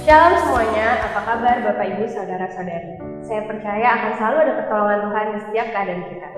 Shalom semuanya, apa kabar Bapak Ibu Saudara-saudari? Saya percaya akan selalu ada pertolongan Tuhan di setiap keadaan kita.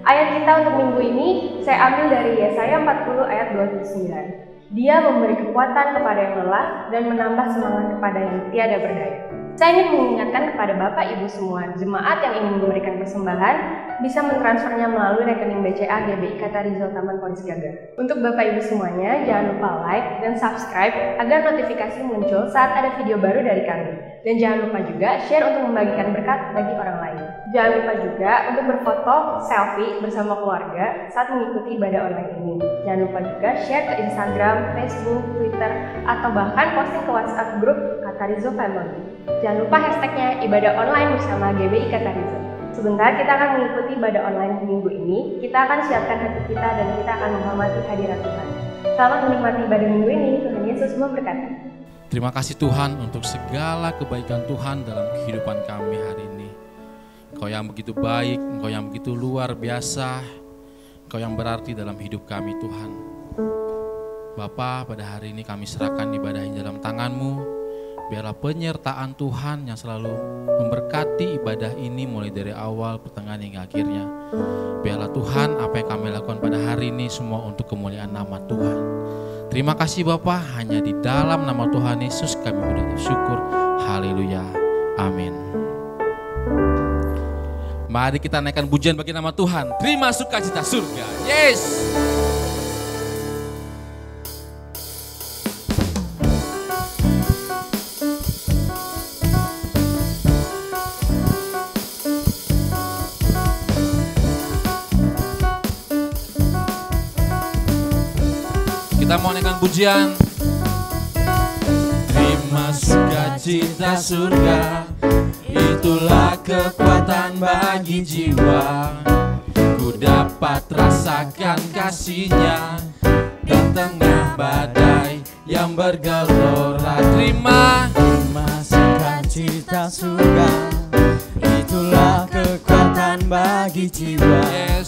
Ayat kita untuk minggu ini saya ambil dari Yesaya 40 ayat 29. Dia memberi kekuatan kepada yang lelah dan menambah semangat kepada yang tiada berdaya. Saya ingin mengingatkan kepada Bapak Ibu semua, jemaat yang ingin memberikan persembahan bisa mentransfernya melalui rekening BCA GBI Kata Rizal Taman Polis Gaga. Untuk Bapak Ibu semuanya, jangan lupa like dan subscribe agar notifikasi muncul saat ada video baru dari kami. Dan jangan lupa juga share untuk membagikan berkat bagi orang lain. Jangan lupa juga untuk berfoto selfie bersama keluarga saat mengikuti ibadah online ini. Jangan lupa juga share ke Instagram, Facebook, Twitter, atau bahkan posting ke WhatsApp grup Kata Rizal Family. Jangan lupa hashtagnya ibadah online bersama GBI Kata Rizal. Sebentar kita akan mengikuti ibadah online minggu ini. Kita akan siapkan hati kita dan kita akan menghormati hadirat Tuhan. Selamat menikmati ibadah minggu ini. Tuhan Yesus memberkati. Terima kasih Tuhan untuk segala kebaikan Tuhan dalam kehidupan kami hari ini. Engkau yang begitu baik, Engkau yang begitu luar biasa, Engkau yang berarti dalam hidup kami Tuhan. Bapa, pada hari ini kami serahkan ibadah ini dalam tangan-Mu. Biarlah penyertaan Tuhan yang selalu memberkati ibadah ini mulai dari awal, pertengahan hingga akhirnya. Biarlah Tuhan apa yang kami lakukan pada hari ini semua untuk kemuliaan nama Tuhan. Terima kasih Bapa, hanya di dalam nama Tuhan Yesus kami mengucap syukur. Haleluya. Amin. Mari kita naikkan pujian bagi nama Tuhan. Terima sukacita surga. Yes. Kita mau naikkan pujian. Terima sukacita surga, itulah kekuatan bagi jiwa. Ku dapat rasakan kasih-Nya di tengah badai yang bergelora. Terima sukacita surga, itulah kekuatan bagi jiwa. Yes.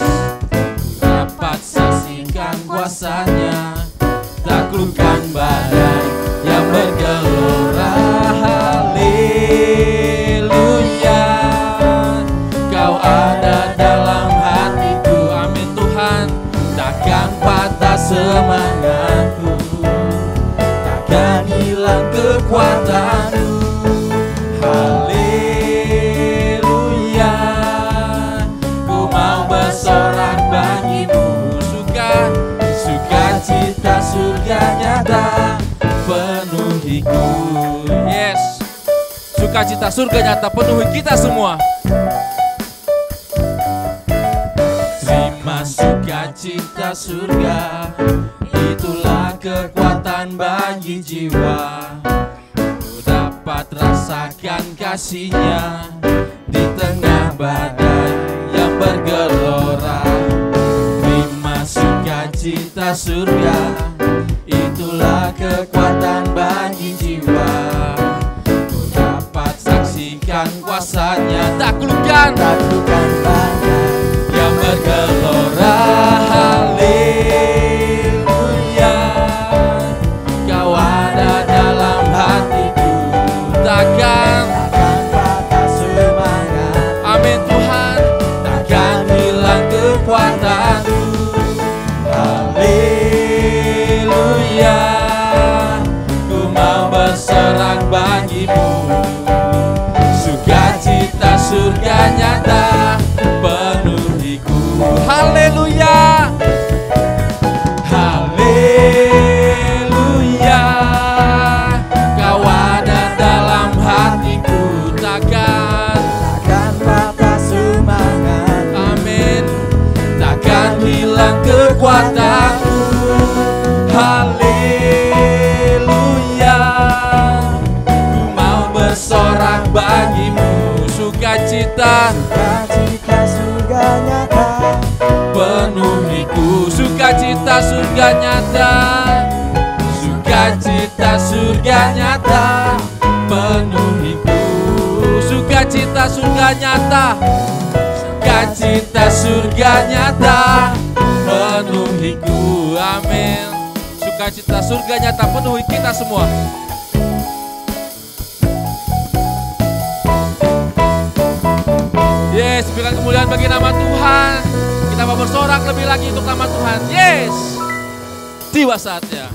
Ku dapat saksikan kuasa-Nya, taklukkan badai yang bergelora. Haleluya, Kau ada dalam hatiku. Amin Tuhan. Takkan patah semangatku, takkan hilang kekuatanku. Haleluya, ku mau bersorak bagimu. Sukacita surga nyata penuhiku. Yes, sukacita surga nyata penuhi kita semua. Terima sukacita surga, itulah kekuatan bagi jiwa. Ku dapat rasakan kasih-Nya di tengah badai yang bergelora. Sukacita surga, itulah kekuatan bagi jiwa. Ku dapat saksikan kuasa-Nya, taklukkan badai yang bergelora. Haleluya, Kau ada dalam hatiku. Takkan patah semangat. Amin Tuhan. Takkan hilang kekuatanku. Haleluya, ku mau bersorak bagimu. Sukacita surga nyata penuhiku. Haleluya, haleluya, Kau ada dalam hatiku. Takkan patah semangat. Amin. Takkan hilang kekuatanku. Haleluya, ku mau bersorak bagimu. Sukacita surga nyata penuhiku. Sukacita surga nyata, sukacita surga nyata Sukacita surga nyata, sukacita surga nyata penuhiku, amin. Sukacita surga nyata penuhi kita semua. Yes, berikan kemuliaan bagi nama Tuhan. Kita mau bersorak lebih lagi untuk nama Tuhan. Yes, tiba saatnya.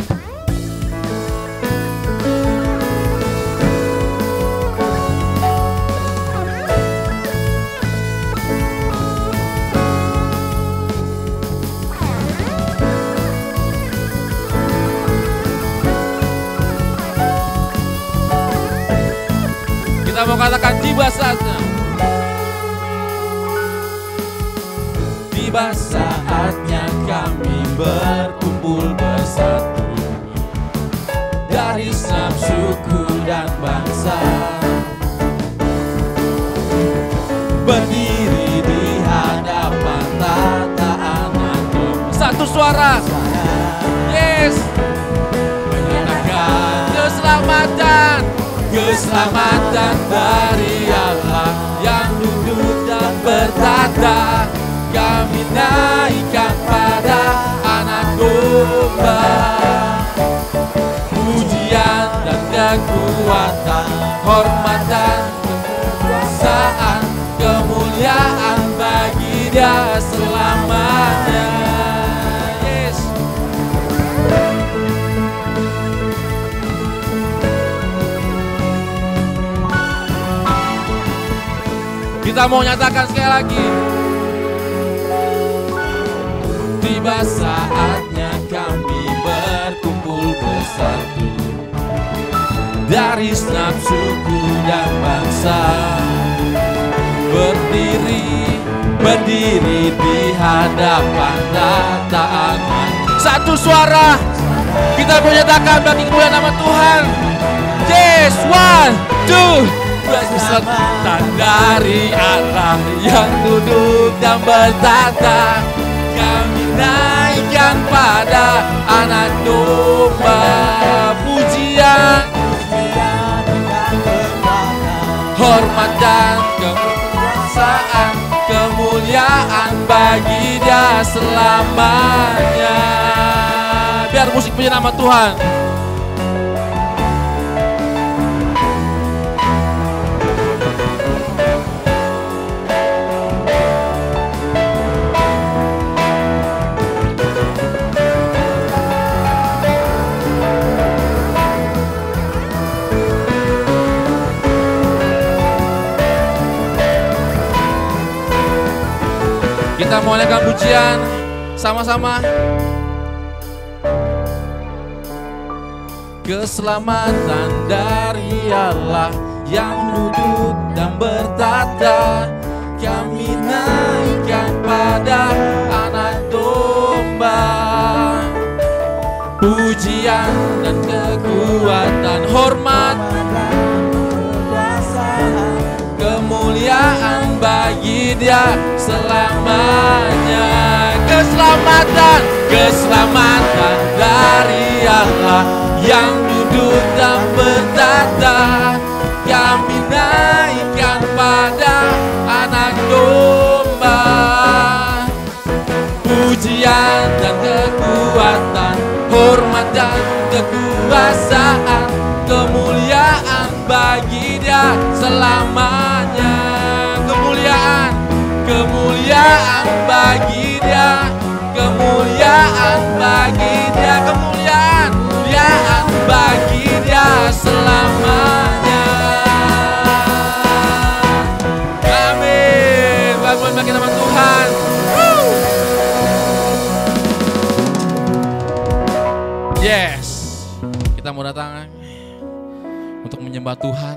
Kita mau katakan tiba saatnya. Tiba saatnya kami berkumpul bersatu dari setiap suku dan bangsa, berdiri di hadapan tataan Tuhan. Satu suara, yes, menyatakan keselamatan, keselamatan dari Allah yang duduk dan bertata. Kami naikkan pada Anak Domba, pujian dan kekuatan, hormat dan kekuasaan, kemuliaan bagi Dia selamanya. Yes. Kita mau nyatakan sekali lagi. Tiba saatnya kami berkumpul bersatu dari setiap suku dan bangsa, berdiri di hadapan tataan. Satu suara kita menyatakan bagi kemuliaan nama Tuhan. Yes, 1, 2. Keselamatan dari Allah yang duduk dan bertata, kami naikkan pada Anak Domba, pujian, hormat dan kekuasaan, kemuliaan bagi Dia selamanya. Biar musik puji nama Tuhan. Kita mau naikkan pujian sama-sama. Keselamatan dari Allah yang duduk dan bertata, kami naikkan pada Anak Domba, pujian dan kekuatan, hormat, kemuliaan bagi Dia selamanya. Keselamatan, keselamatan dari Allah yang duduk dan bertata, kami naikkan pada Anak Domba, pujian dan kekuatan, hormat dan kekuasaan, kemuliaan bagi Dia selamanya. Kemuliaan, kemuliaan bagi Dia, kemuliaan bagi Dia, kemuliaan, kemuliaan bagi Dia selamanya. Amin. Bangun bagi nama Tuhan. Yes, kita mau datang untuk menyembah Tuhan.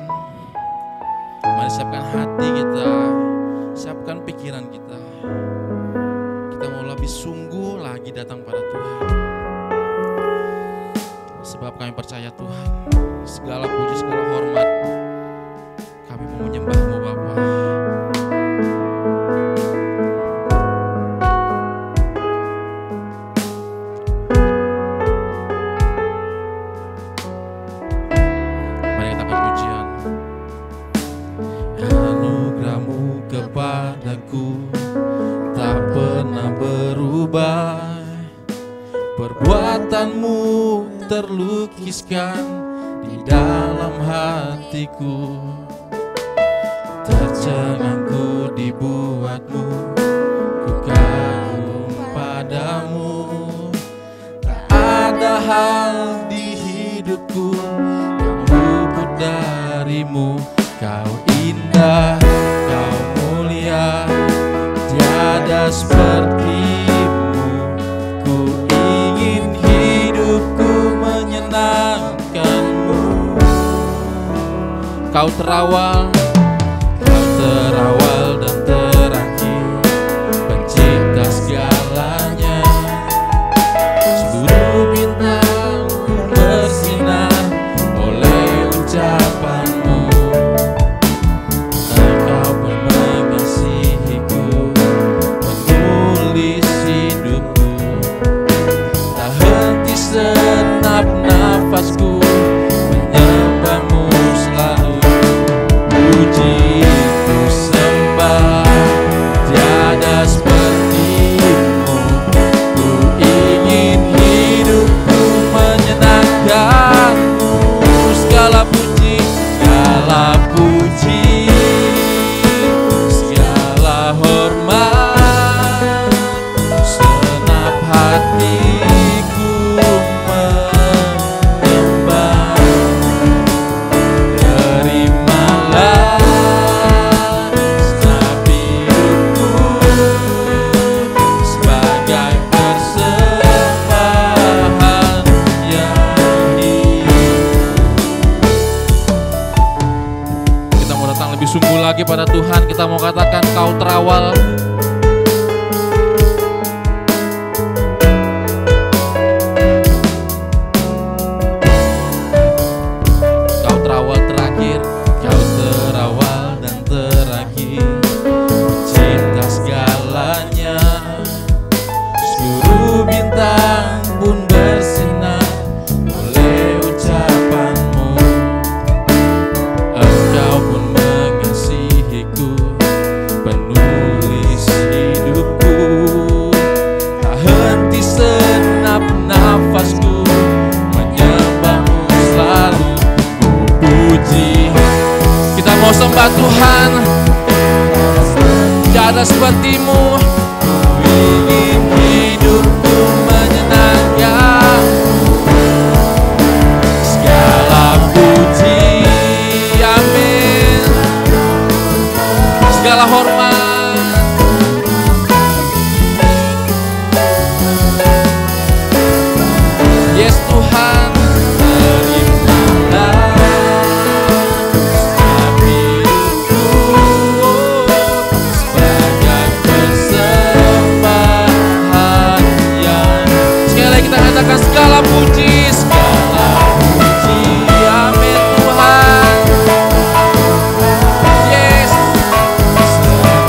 Mari siapkan hati kita, siapkan pikiran kita. Kita mau lebih sungguh lagi datang pada Tuhan. Sebab kami percaya Tuhan, segala puji, segala hormat, kami mau menyembah-Mu Bapa. Mari kita pujian. Anugerah tangkiskan di dalam hatiku. Tercengangku dibuatmu, ku kagum padamu. Tak ada hal di hidupku yang luput darimu. Kau indah, kau mulia, tiada sepertimu. Ku ingin hidupku menyenangkanmu. Kau terawal dan terakhir, pencipta segalanya. Seluruh bintang bersinar oleh ucapanmu. Engkau pun mengasihiku, menulis hidupku. Tak henti senap nafasku, menyembahmu selalu. Puji ku sembah, tiada sepertimu. Ku ingin hidupku menyenangkanmu. Segala puji, segala hormat, senap hatiku menyembah. Terimalah senap hidupku sebagai persembahan yang hidup. Kita mau datang lebih sungguh lagi pada Tuhan. Kita mau katakan, Kau terawal, Kau terawal terakhir, Kau terawal dan terakhir, pencipta segalanya. Seluruh bintang pun bersinar oleh ucapanmu. Engkau pun mengasihiku, penulis hidupku. Tak henti senap nafasku, menyembahmu selalu. Ku puji, kita mau sembah Tuhan. Tiada sepertimu. Ku ingin hidupku menyenangkanmu. Segala puji, amin. Segala hormat, yes Tuhan. Terimalah senap hidupku sebagai persembahan yang. Sekali lagi kita katakan, segala puji, amin Tuhan. Yes, segala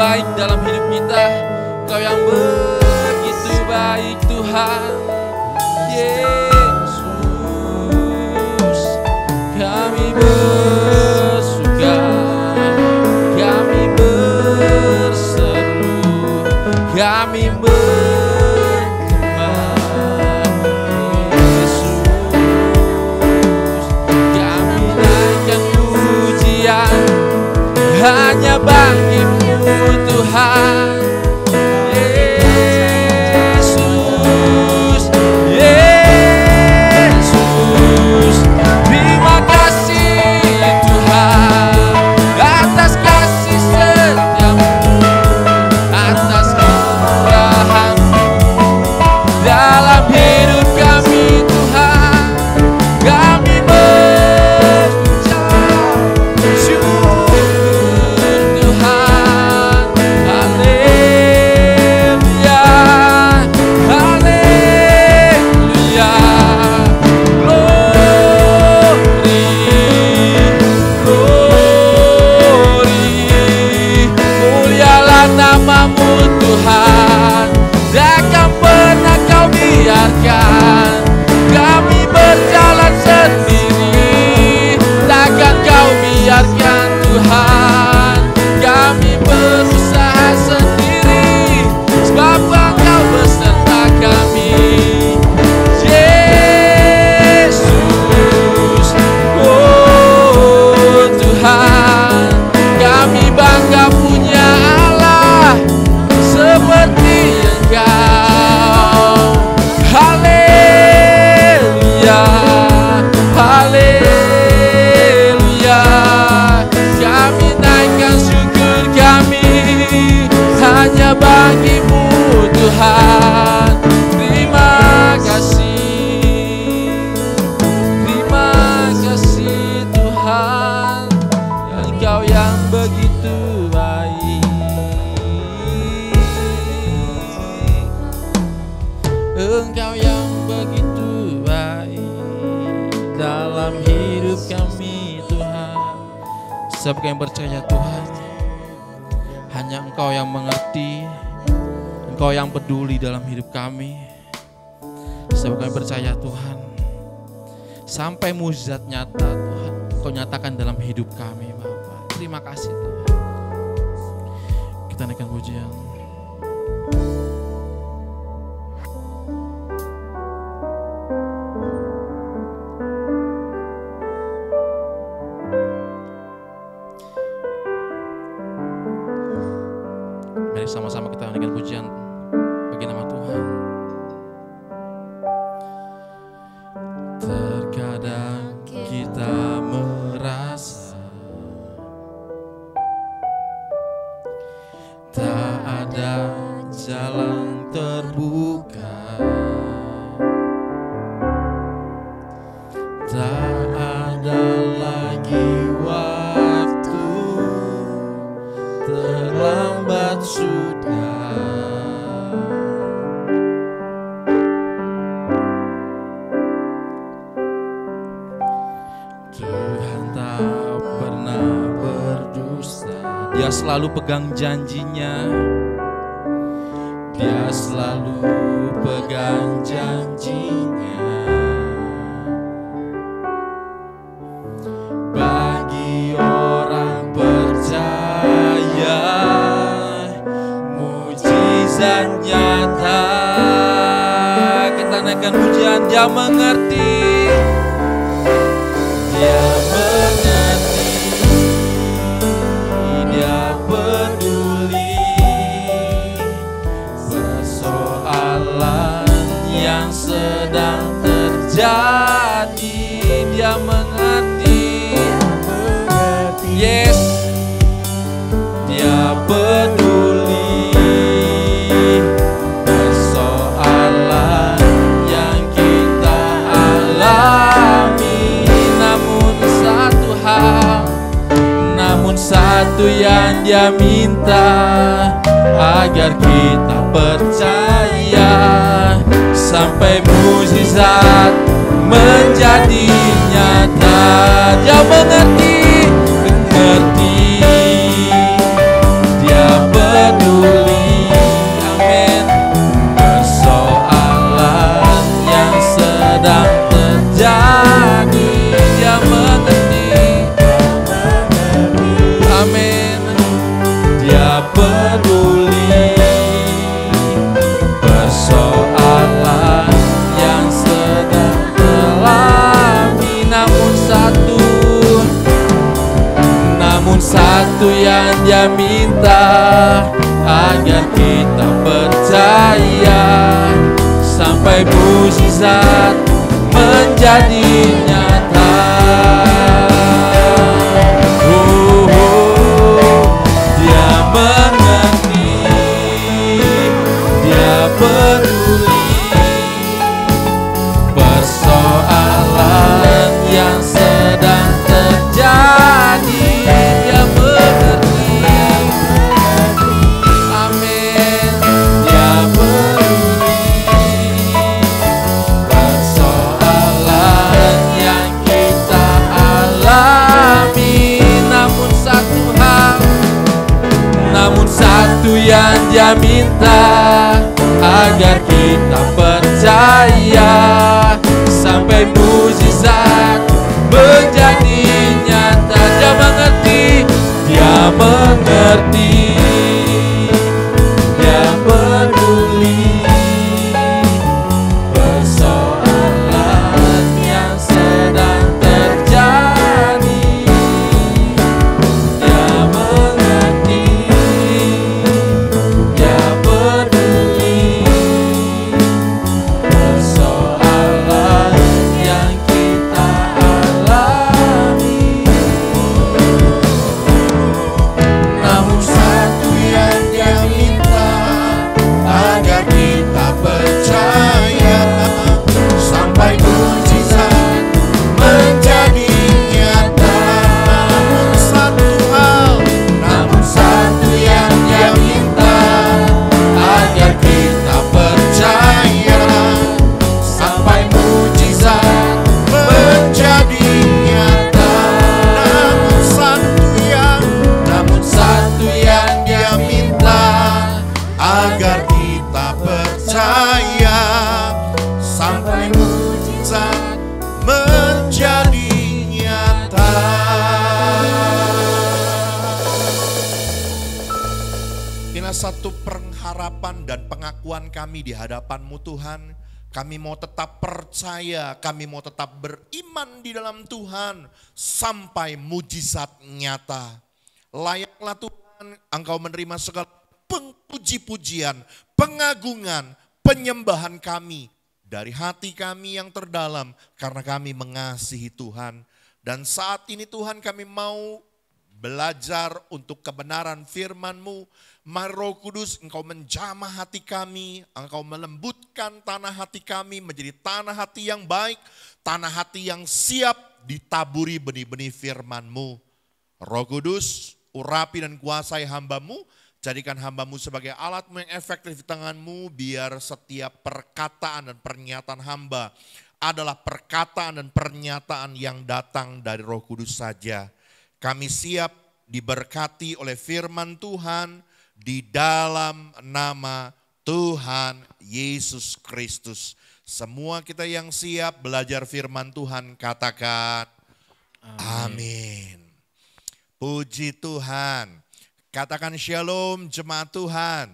baik dalam hidup kita. Engkau yang begitu baik Tuhan. Yesus, kami bersuka, kami berseru, kami hanya bagimu Tuhan. Yesus, Yesus, terima kasih Tuhan atas kasih setiamu, atas kemurahan-Mu dalam hidup kami Tuhan. Kami kami berjalan sendiri, takkan Kau biarkan Tuhan. Kami berusaha sendiri, sebab Engkau beserta kami. Yesus, oh Tuhan, kami bangga punya Allah seperti Engkau. Haleluya, haleluya, kami naikkan syukur kami hanya bagi-Mu Tuhan. Terima kasih Tuhan, Engkau yang begitu baik. Engkau yang begitu baik dalam hidup kami Tuhan. Siapa yang percaya Tuhan, hanya Engkau yang mengerti, Engkau yang peduli dalam hidup kami. Siapa yang percaya Tuhan, sampai mujizat nyata Tuhan Engkau nyatakan dalam hidup kami Bapa. Terima kasih Tuhan. Kita naikkan pujian. Sama-sama kita naikkan pujian bagi nama Tuhan. Terkadang kita merasa tak ada jalan terbuka, tak ada lagi waktu, terlambat sudah. Tuhan tak pernah berdusta, Dia selalu pegang janjinya. Dia selalu pegang janjinya. Bagi orang percaya, mujizat nyata. Kita naikkan pujian. Dia mengerti, Dia mengerti, Dia peduli persoalan yang sedang terjadi. Dia mengerti, yes, Dia peduli persoalan yang kita alami. Namun satu yang Dia minta, agar kita percaya sampai mujizat menjadi nyata. Dia mengerti, Dia yang Dia minta agar kita percaya sampai mukjizat menjadi nyata. Dia mengerti, Dia peduli persoalan yang sedang terjadi. Dia mengerti, amin. Dia peduli persoalan yang kita alami. Namun satu yang Dia minta agar kita percaya sampai mukjizat menjadi nyata. Dia mengerti, Dia mengerti, Dia peduli persoalan yang sedang terjadi. Dia mengerti, Dia peduli persoalan yang kita alami. Namun satu yang Dia minta agar kita percaya sampai mukjizat menjadi nyata. Namun satu yang Dia minta agar kita percaya sampai mukjizat menjadi nyata. Namun satu yang Dia minta agar kita percaya sampai mukjizat menjadi nyata. Inilah satu pengharapan dan pengakuan kami di hadapan-Mu Tuhan. Kami mau tetap percaya, kami mau tetap beriman di dalam Tuhan sampai mukjizat nyata. Layaklah Tuhan Engkau menerima segala puji-pujian, pengagungan, penyembahan kami dari hati kami yang terdalam karena kami mengasihi Tuhan. Dan saat ini Tuhan kami mau belajar untuk kebenaran firman-Mu. Mari Roh Kudus Engkau menjamah hati kami, Engkau melembutkan tanah hati kami menjadi tanah hati yang baik, tanah hati yang siap ditaburi benih-benih firman-Mu. Roh Kudus, urapi dan kuasai hamba-Mu, jadikan hamba-Mu sebagai alat-Mu yang efektif di tangan-Mu, biar setiap perkataan dan pernyataan hamba adalah perkataan dan pernyataan yang datang dari Roh Kudus saja. Kami siap diberkati oleh firman Tuhan di dalam nama Tuhan Yesus Kristus. Semua kita yang siap belajar firman Tuhan katakan amin. Puji Tuhan. Katakan shalom jemaat Tuhan.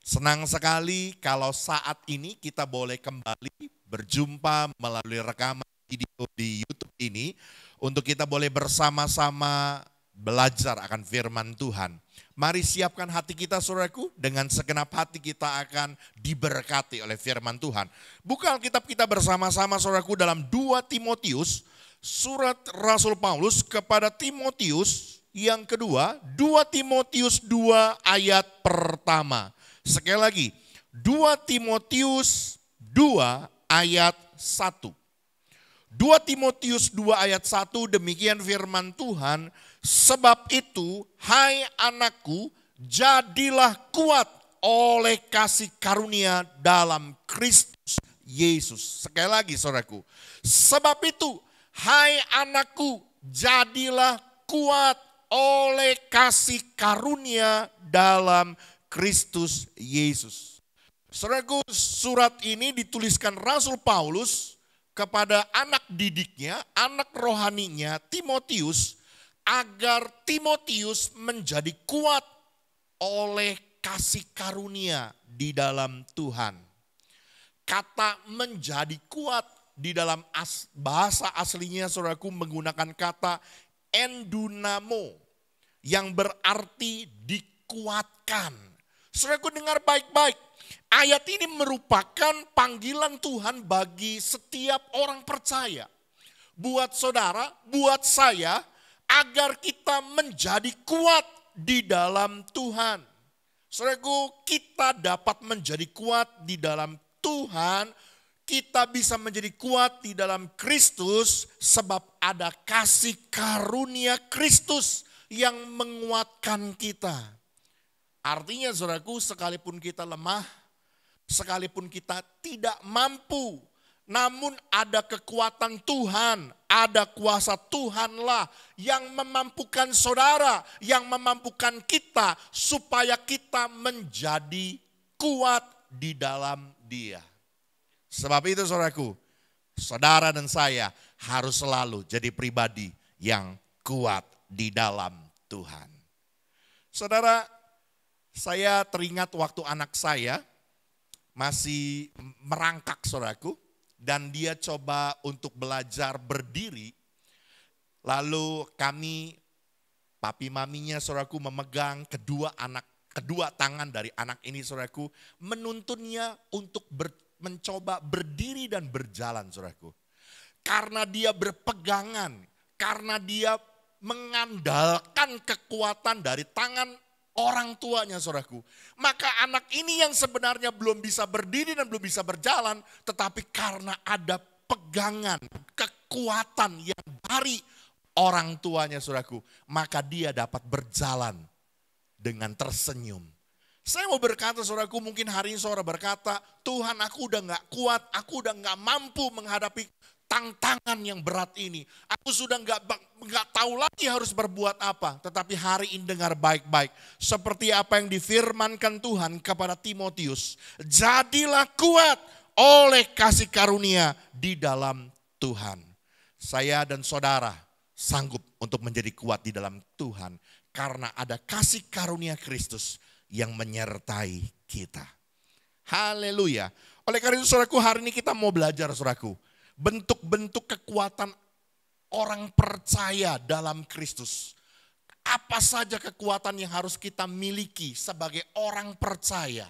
Senang sekali kalau saat ini kita boleh kembali berjumpa melalui rekaman video di YouTube ini. Untuk kita boleh bersama-sama belajar akan firman Tuhan. Mari siapkan hati kita saudaraku, dengan segenap hati kita akan diberkati oleh firman Tuhan. Buka Alkitab kita bersama-sama saudaraku dalam 2 Timotius, surat Rasul Paulus kepada Timotius yang kedua, 2 Timotius 2 ayat pertama. Sekali lagi, 2 Timotius 2 ayat 1. 2 Timotius 2 ayat 1 demikian firman Tuhan, sebab itu hai anakku jadilah kuat oleh kasih karunia dalam Kristus Yesus. Sekali lagi saudaraku, sebab itu hai anakku jadilah kuat oleh kasih karunia dalam Kristus Yesus. Saudaraku, surat ini dituliskan Rasul Paulus kepada anak didiknya, anak rohaninya Timotius, agar Timotius menjadi kuat oleh kasih karunia di dalam Tuhan. Kata menjadi kuat di dalam bahasa aslinya saudaraku menggunakan kata endunamo, yang berarti dikuatkan. Saudaraku dengar baik-baik. Ayat ini merupakan panggilan Tuhan bagi setiap orang percaya. Buat saudara, buat saya, agar kita menjadi kuat di dalam Tuhan. Saudaraku, kita dapat menjadi kuat di dalam Tuhan. Kita bisa menjadi kuat di dalam Kristus sebab ada kasih karunia Kristus yang menguatkan kita. Artinya saudaraku, sekalipun kita lemah, sekalipun kita tidak mampu, namun ada kekuatan Tuhan, ada kuasa Tuhanlah yang memampukan saudara, yang memampukan kita supaya kita menjadi kuat di dalam Dia. Sebab itu saudaraku, saudara dan saya harus selalu jadi pribadi yang kuat di dalam Tuhan. Saudara, saya teringat waktu anak saya masih merangkak saudaraku, dan dia coba untuk belajar berdiri. Lalu kami, papi maminya saudaraku, memegang kedua tangan dari anak ini saudaraku, menuntunnya untuk mencoba berdiri dan berjalan saudaraku. Karena dia berpegangan, karena dia mengandalkan kekuatan dari tangan orang tuanya saudaraku. Maka anak ini yang sebenarnya belum bisa berdiri dan belum bisa berjalan, tetapi karena ada pegangan, kekuatan yang dari orang tuanya saudaraku, maka dia dapat berjalan dengan tersenyum. Saya mau berkata saudaraku, mungkin hari ini saudara berkata, Tuhan aku udah gak kuat, aku udah gak mampu menghadapi tantangan yang berat ini. Aku sudah nggak tahu lagi harus berbuat apa. Tetapi hari ini dengar baik-baik. Seperti apa yang difirmankan Tuhan kepada Timotius. Jadilah kuat oleh kasih karunia di dalam Tuhan. Saya dan saudara sanggup untuk menjadi kuat di dalam Tuhan. Karena ada kasih karunia Kristus yang menyertai kita. Haleluya. Oleh karena itu saudaraku, hari ini kita mau belajar saudaraku. Bentuk-bentuk kekuatan orang percaya dalam Kristus. Apa saja kekuatan yang harus kita miliki sebagai orang percaya.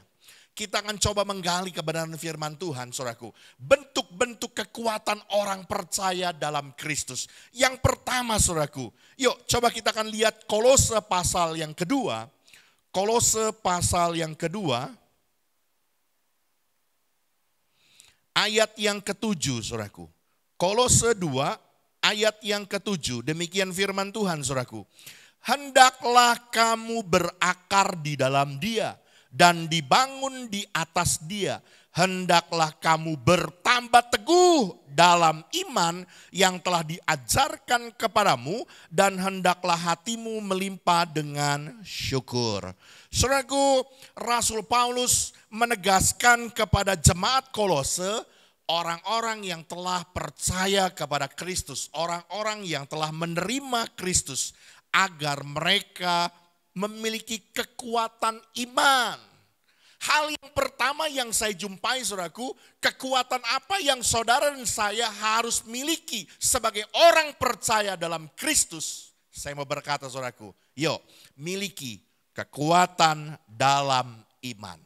Kita akan coba menggali kebenaran firman Tuhan, saudaraku. Bentuk-bentuk kekuatan orang percaya dalam Kristus. Yang pertama, saudaraku. Yuk, coba kita akan lihat Kolose pasal yang kedua. Kolose pasal yang kedua. Ayat yang ke-7, saudaraku. Kolose 2, ayat yang ke-7. Demikian firman Tuhan, saudaraku. Hendaklah kamu berakar di dalam Dia dan dibangun di atas Dia. Hendaklah kamu bertambah teguh dalam iman yang telah diajarkan kepadamu dan hendaklah hatimu melimpah dengan syukur. Saudaraku, Rasul Paulus menegaskan kepada jemaat Kolose, orang-orang yang telah percaya kepada Kristus, orang-orang yang telah menerima Kristus, agar mereka memiliki kekuatan iman. Hal yang pertama yang saya jumpai saudaraku, kekuatan apa yang saudara dan saya harus miliki sebagai orang percaya dalam Kristus. Saya mau berkata saudaraku, yuk miliki kekuatan dalam iman.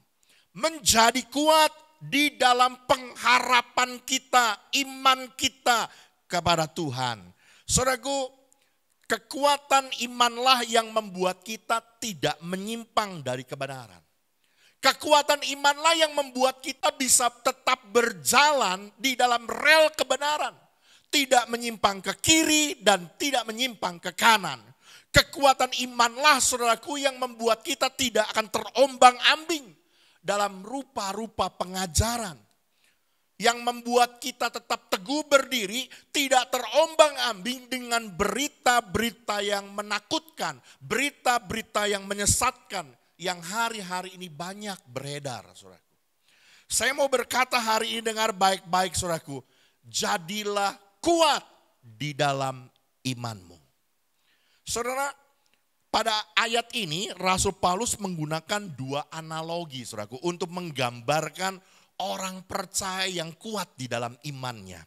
Menjadi kuat di dalam pengharapan kita, iman kita kepada Tuhan. Saudaraku, kekuatan imanlah yang membuat kita tidak menyimpang dari kebenaran. Kekuatan imanlah yang membuat kita bisa tetap berjalan di dalam rel kebenaran. Tidak menyimpang ke kiri dan tidak menyimpang ke kanan. Kekuatan imanlah saudaraku yang membuat kita tidak akan terombang-ambing dalam rupa-rupa pengajaran. Yang membuat kita tetap teguh berdiri, tidak terombang-ambing dengan berita-berita yang menakutkan. Berita-berita yang menyesatkan. Yang hari-hari ini banyak beredar, saudaraku. Saya mau berkata hari ini dengar baik-baik, saudaraku. Jadilah kuat di dalam imanmu. Saudara, pada ayat ini Rasul Paulus menggunakan dua analogi, saudaraku, untuk menggambarkan orang percaya yang kuat di dalam imannya.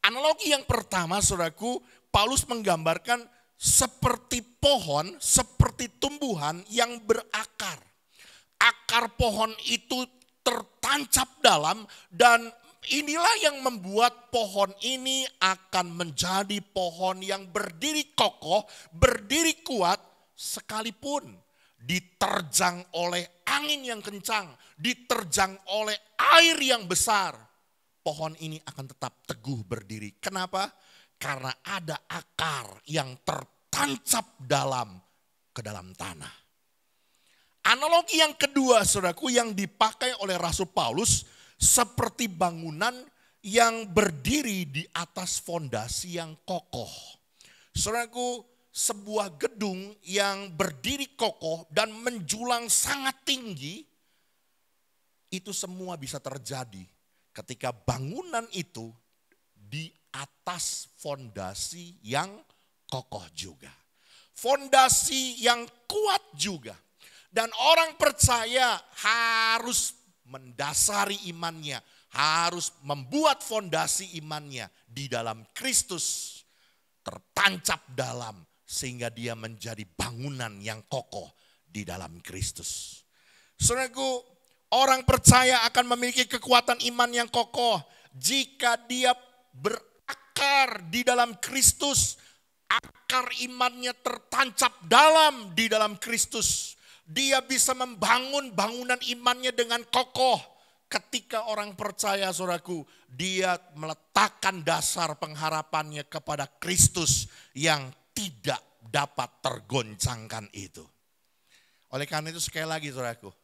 Analogi yang pertama, saudaraku, Paulus menggambarkan seperti pohon, seperti tumbuhan yang berakar. Akar pohon itu tertancap dalam, dan inilah yang membuat pohon ini akan menjadi pohon yang berdiri kokoh, berdiri kuat, sekalipun diterjang oleh angin yang kencang, diterjang oleh air yang besar. Pohon ini akan tetap teguh berdiri. Kenapa? Karena ada akar yang tertancap ke dalam tanah. Analogi yang kedua, saudaraku, yang dipakai oleh Rasul Paulus seperti bangunan yang berdiri di atas fondasi yang kokoh. Saudaraku, sebuah gedung yang berdiri kokoh dan menjulang sangat tinggi, itu semua bisa terjadi ketika bangunan itu di atas fondasi yang kokoh juga. Fondasi yang kuat juga. Dan orang percaya harus mendasari imannya, harus membuat fondasi imannya di dalam Kristus, tertancap dalam, sehingga dia menjadi bangunan yang kokoh di dalam Kristus. Saudaraku, orang percaya akan memiliki kekuatan iman yang kokoh jika dia berakar di dalam Kristus. Akar imannya tertancap dalam di dalam Kristus. Dia bisa membangun bangunan imannya dengan kokoh. Ketika orang percaya, saudaraku, dia meletakkan dasar pengharapannya kepada Kristus yang tidak dapat tergoncangkan itu. Oleh karena itu sekali lagi, saudaraku,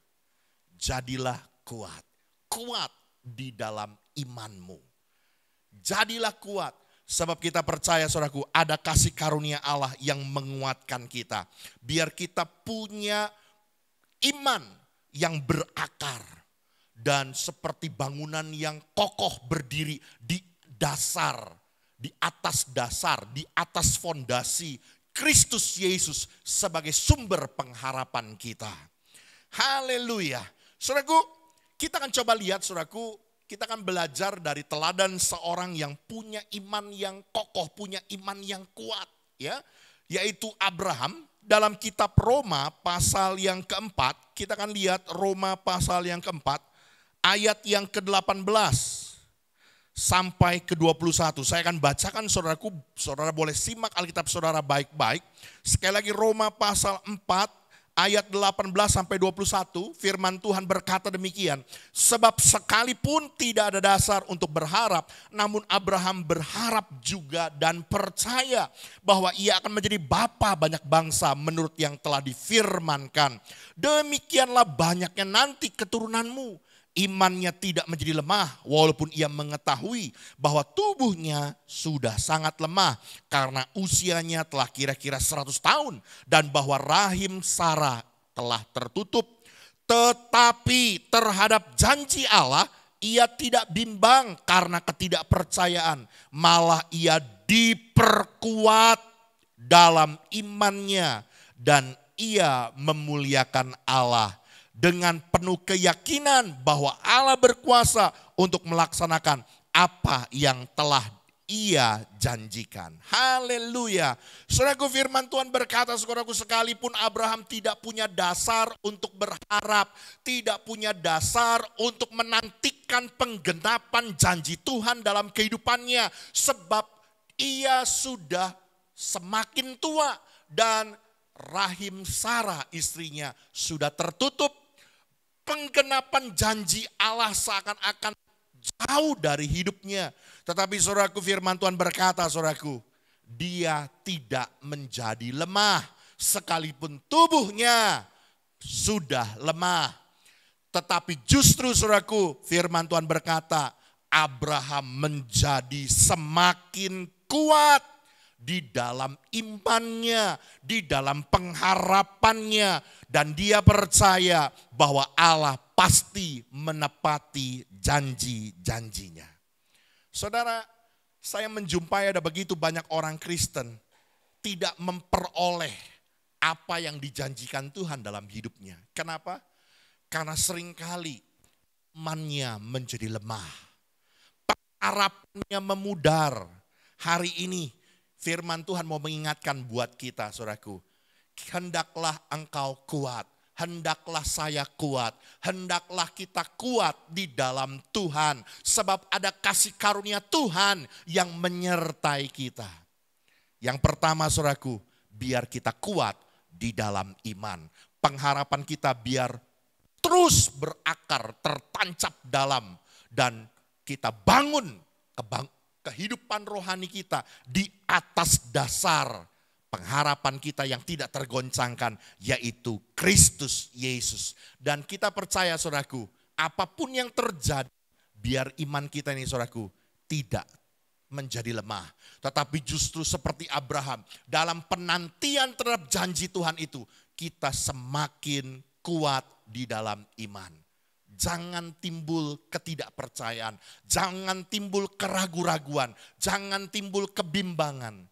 jadilah kuat. Kuat di dalam imanmu. Jadilah kuat. Sebab kita percaya, saudaraku, ada kasih karunia Allah yang menguatkan kita. Biar kita punya iman yang berakar. Dan seperti bangunan yang kokoh berdiri di dasar, di atas fondasi Kristus Yesus sebagai sumber pengharapan kita. Haleluya. Saudaraku, kita akan coba lihat, saudaraku, kita akan belajar dari teladan seorang yang punya iman yang kokoh, punya iman yang kuat, ya, yaitu Abraham. Dalam kitab Roma pasal yang keempat, kita akan lihat Roma pasal yang keempat, ayat yang ke-18 sampai ke-21. Saya akan bacakan, saudaraku, saudara boleh simak Alkitab saudara baik-baik. Sekali lagi, Roma pasal 4 ayat 18 sampai 21, firman Tuhan berkata demikian. Sebab sekalipun tidak ada dasar untuk berharap, namun Abraham berharap juga dan percaya bahwa ia akan menjadi bapa banyak bangsa menurut yang telah difirmankan. Demikianlah banyaknya nanti keturunanmu. Imannya tidak menjadi lemah walaupun ia mengetahui bahwa tubuhnya sudah sangat lemah karena usianya telah kira-kira 100 tahun dan bahwa rahim Sarah telah tertutup. Tetapi terhadap janji Allah ia tidak bimbang karena ketidakpercayaan, malah ia diperkuat dalam imannya dan ia memuliakan Allah dengan penuh keyakinan bahwa Allah berkuasa untuk melaksanakan apa yang telah ia janjikan. Haleluya. Saudaraku, firman Tuhan berkata, saudaraku, sekalipun Abraham tidak punya dasar untuk berharap, tidak punya dasar untuk menantikan penggenapan janji Tuhan dalam kehidupannya, sebab ia sudah semakin tua dan rahim Sarah istrinya sudah tertutup. Penggenapan janji Allah seakan-akan jauh dari hidupnya. Tetapi saudaraku, firman Tuhan berkata, saudaraku, dia tidak menjadi lemah sekalipun tubuhnya sudah lemah. Tetapi justru, saudaraku, firman Tuhan berkata, Abraham menjadi semakin kuat di dalam imannya, di dalam pengharapannya, dan dia percaya bahwa Allah pasti menepati janji-janjinya. Saudara, saya menjumpai ada begitu banyak orang Kristen tidak memperoleh apa yang dijanjikan Tuhan dalam hidupnya. Kenapa? Karena seringkali imannya menjadi lemah, pengharapannya memudar. Hari ini Firman Tuhan mau mengingatkan buat kita, saudaraku. Hendaklah engkau kuat, hendaklah saya kuat, hendaklah kita kuat di dalam Tuhan. Sebab ada kasih karunia Tuhan yang menyertai kita. Yang pertama, saudaraku, biar kita kuat di dalam iman. Pengharapan kita biar terus berakar, tertancap dalam. Dan kita bangun kehidupan rohani kita di atas dasar pengharapan kita yang tidak tergoncangkan, yaitu Kristus Yesus. Dan kita percaya, saudaraku, apapun yang terjadi, biar iman kita ini, saudaraku, tidak menjadi lemah. Tetapi justru seperti Abraham, dalam penantian terhadap janji Tuhan itu, kita semakin kuat di dalam iman. Jangan timbul ketidakpercayaan, jangan timbul keraguan-raguan, jangan timbul kebimbangan.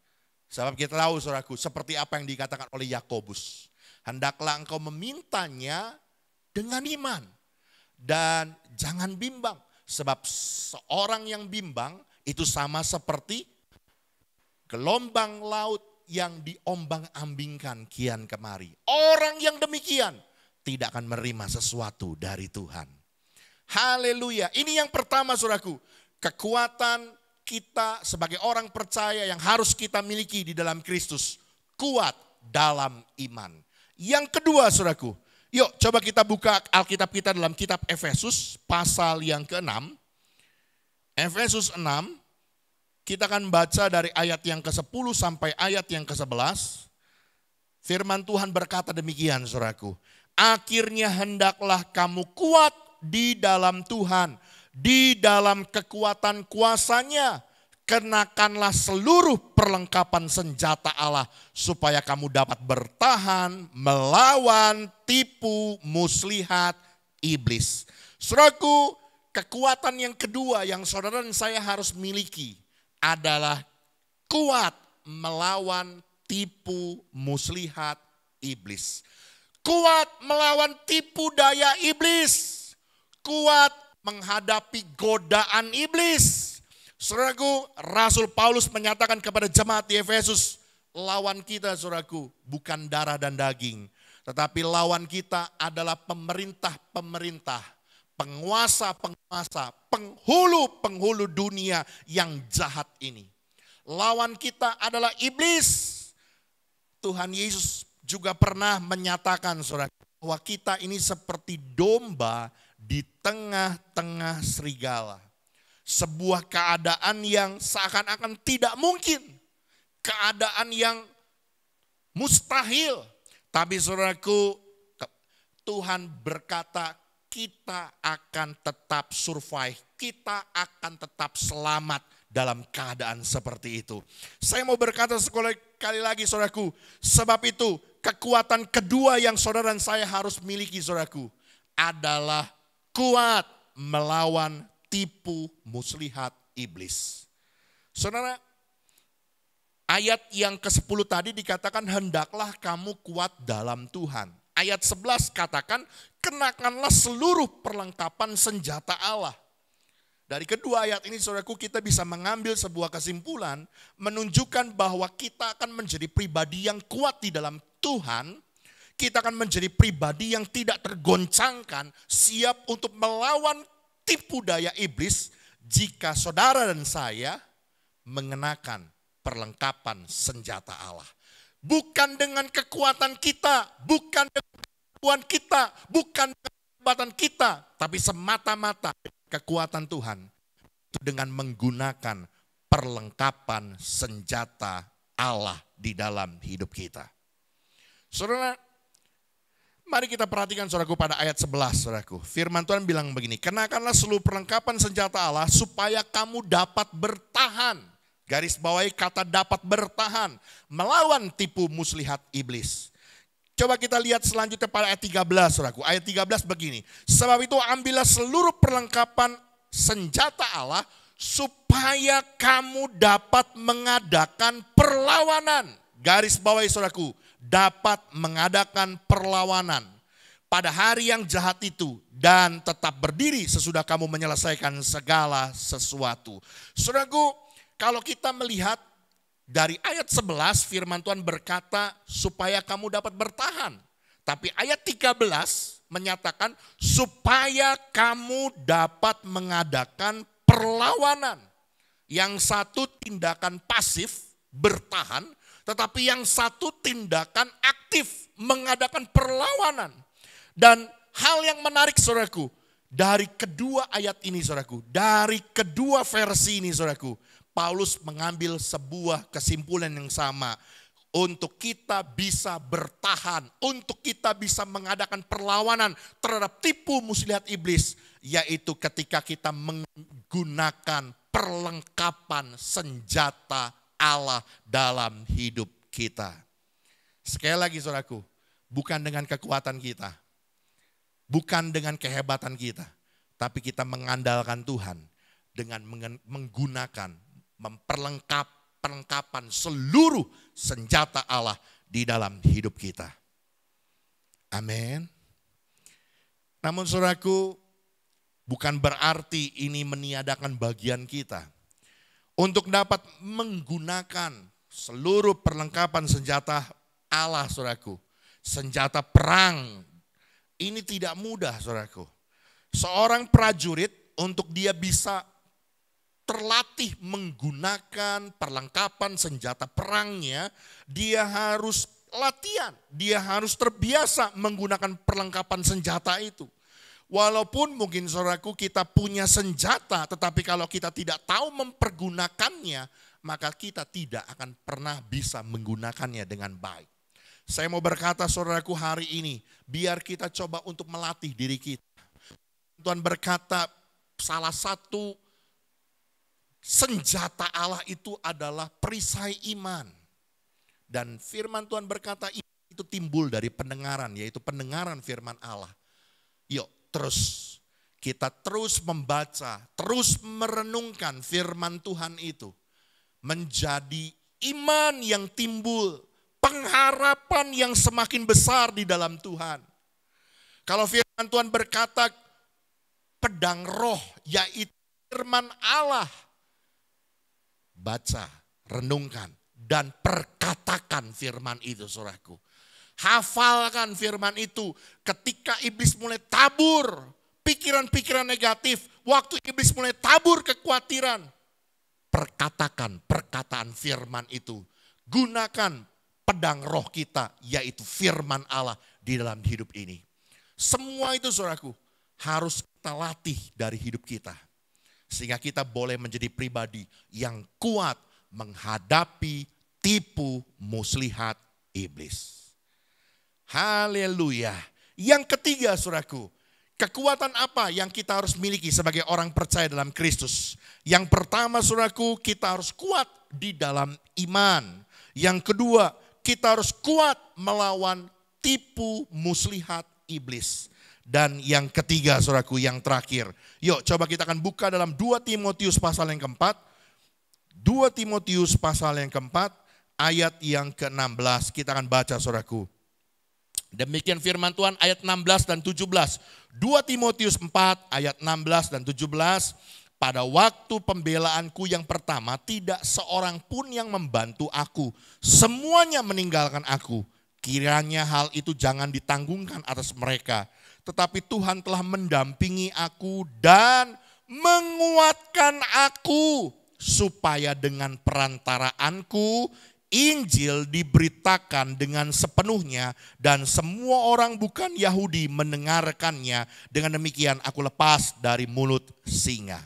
Sebab kita tahu, saudaraku, seperti apa yang dikatakan oleh Yakobus. Hendaklah engkau memintanya dengan iman. Dan jangan bimbang. Sebab seorang yang bimbang itu sama seperti gelombang laut yang diombang-ambingkan kian kemari. Orang yang demikian tidak akan menerima sesuatu dari Tuhan. Haleluya. Ini yang pertama, saudaraku. Kekuatan kita sebagai orang percaya yang harus kita miliki di dalam Kristus. Kuat dalam iman. Yang kedua, saudaraku. Yuk coba kita buka Alkitab kita dalam kitab Efesus pasal yang ke-6. Efesus 6. Kita akan baca dari ayat yang ke-10 sampai ayat yang ke-11. Firman Tuhan berkata demikian, saudaraku. Akhirnya hendaklah kamu kuat di dalam Tuhan, di dalam kekuatan kuasa-Nya. Kenakanlah seluruh perlengkapan senjata Allah supaya kamu dapat bertahan melawan tipu muslihat iblis. Saudaraku, kekuatan yang kedua yang saudara dan saya harus miliki adalah kuat melawan tipu muslihat iblis. Kuat melawan tipu daya iblis. Kuat menghadapi godaan iblis. Saudaraku, Rasul Paulus menyatakan kepada jemaat di Efesus, lawan kita, saudaraku, bukan darah dan daging. Tetapi lawan kita adalah pemerintah-pemerintah, penguasa-penguasa, penghulu-penghulu dunia yang jahat ini. Lawan kita adalah iblis. Tuhan Yesus juga pernah menyatakan, saudara, bahwa kita ini seperti domba di tengah-tengah serigala. Sebuah keadaan yang seakan-akan tidak mungkin. Keadaan yang mustahil. Tapi saudaraku, Tuhan berkata kita akan tetap survive. Kita akan tetap selamat dalam keadaan seperti itu. Saya mau berkata sekali lagi, saudaraku. Sebab itu kekuatan kedua yang saudara dan saya harus miliki, saudaraku, adalah kuat melawan tipu muslihat iblis. Saudara, ayat yang ke-10 tadi dikatakan hendaklah kamu kuat dalam Tuhan. Ayat 11 katakan kenakanlah seluruh perlengkapan senjata Allah. Dari kedua ayat ini, saudaraku, kita bisa mengambil sebuah kesimpulan menunjukkan bahwa kita akan menjadi pribadi yang kuat di dalam Tuhan. Kita akan menjadi pribadi yang tidak tergoncangkan, siap untuk melawan tipu daya iblis jika saudara dan saya mengenakan perlengkapan senjata Allah. Bukan dengan kekuatan kita, bukan dengan kekuatan kita, bukan dengan kekuatan kita, tapi semata-mata kekuatan Tuhan itu dengan menggunakan perlengkapan senjata Allah di dalam hidup kita. Saudara, mari kita perhatikan, saudaraku, pada ayat 11, saudaraku. Firman Tuhan bilang begini, kenakanlah seluruh perlengkapan senjata Allah supaya kamu dapat bertahan. Garis bawahi kata dapat bertahan melawan tipu muslihat iblis. Coba kita lihat selanjutnya pada ayat 13, saudaraku. Ayat 13 begini, sebab itu ambillah seluruh perlengkapan senjata Allah supaya kamu dapat mengadakan perlawanan. Garis bawahi, saudaraku, dapat mengadakan perlawanan pada hari yang jahat itu dan tetap berdiri sesudah kamu menyelesaikan segala sesuatu. Saudaraku, kalau kita melihat Dari ayat 11 firman Tuhan berkata supaya kamu dapat bertahan. Tapi ayat 13 menyatakan supaya kamu dapat mengadakan perlawanan. Yang satu tindakan pasif, bertahan. Tetapi yang satu tindakan aktif, mengadakan perlawanan. Dan hal yang menarik saudaraku, dari kedua ayat ini saudaraku, dari kedua versi ini saudaraku, Paulus mengambil sebuah kesimpulan yang sama. Untuk kita bisa bertahan, untuk kita bisa mengadakan perlawanan terhadap tipu muslihat iblis. Yaitu ketika kita menggunakan perlengkapan senjata Allah dalam hidup kita. Sekali lagi saudaraku, bukan dengan kekuatan kita. Bukan dengan kehebatan kita. Tapi kita mengandalkan Tuhan dengan menggunakan perlengkapan seluruh senjata Allah di dalam hidup kita. Amin. Namun saudaraku, bukan berarti ini meniadakan bagian kita. Untuk dapat menggunakan seluruh perlengkapan senjata Allah saudaraku. Senjata perang. Ini tidak mudah saudaraku. Seorang prajurit untuk dia bisa terlatih menggunakan perlengkapan senjata perangnya, dia harus latihan, dia harus terbiasa menggunakan perlengkapan senjata itu. Walaupun mungkin saudaraku kita punya senjata, tetapi kalau kita tidak tahu mempergunakannya, maka kita tidak akan pernah bisa menggunakannya dengan baik. Saya mau berkata saudaraku hari ini, biar kita coba untuk melatih diri kita. Tuhan berkata salah satu senjata Allah itu adalah perisai iman. Dan firman Tuhan berkata itu timbul dari pendengaran, yaitu pendengaran firman Allah. Yuk kita terus membaca, terus merenungkan firman Tuhan itu. Menjadi iman yang timbul, pengharapan yang semakin besar di dalam Tuhan. Kalau firman Tuhan berkata pedang roh, yaitu firman Allah. Baca, renungkan, dan perkatakan firman itu saudaraku. Hafalkan firman itu ketika iblis mulai tabur pikiran-pikiran negatif. Waktu iblis mulai tabur kekhawatiran. Perkatakan perkataan firman itu. Gunakan pedang roh kita yaitu firman Allah di dalam hidup ini. Semua itu saudaraku harus kita latih dari hidup kita. Sehingga kita boleh menjadi pribadi yang kuat menghadapi tipu muslihat iblis. Haleluya. Yang ketiga saudaraku, kekuatan apa yang kita harus miliki sebagai orang percaya dalam Kristus? Yang pertama saudaraku, kita harus kuat di dalam iman. Yang kedua, kita harus kuat melawan tipu muslihat iblis. Dan yang ketiga saudaraku, yang terakhir. Yuk coba kita akan buka dalam 2 Timotius pasal yang keempat. 2 Timotius pasal yang keempat ayat yang ke-16. Kita akan baca saudaraku. Demikian firman Tuhan ayat 16 dan 17. 2 Timotius 4 ayat 16 dan 17. Pada waktu pembelaanku yang pertama tidak seorang pun yang membantu aku. Semuanya meninggalkan aku. Kiranya hal itu jangan ditanggungkan atas mereka. Tetapi Tuhan telah mendampingi aku dan menguatkan aku. Supaya dengan perantaraanku Injil diberitakan dengan sepenuhnya. Dan semua orang bukan Yahudi mendengarkannya. Dengan demikian aku lepas dari mulut singa.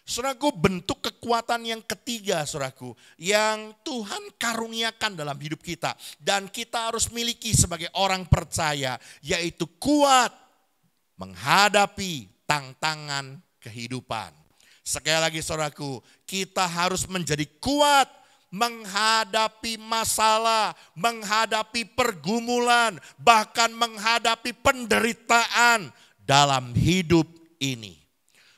Saudaraku, bentuk kekuatan yang ketiga saudaraku, yang Tuhan karuniakan dalam hidup kita dan kita harus miliki sebagai orang percaya, yaitu kuat menghadapi tantangan kehidupan. Sekali lagi saudaraku, kita harus menjadi kuat menghadapi masalah, menghadapi pergumulan, bahkan menghadapi penderitaan dalam hidup ini.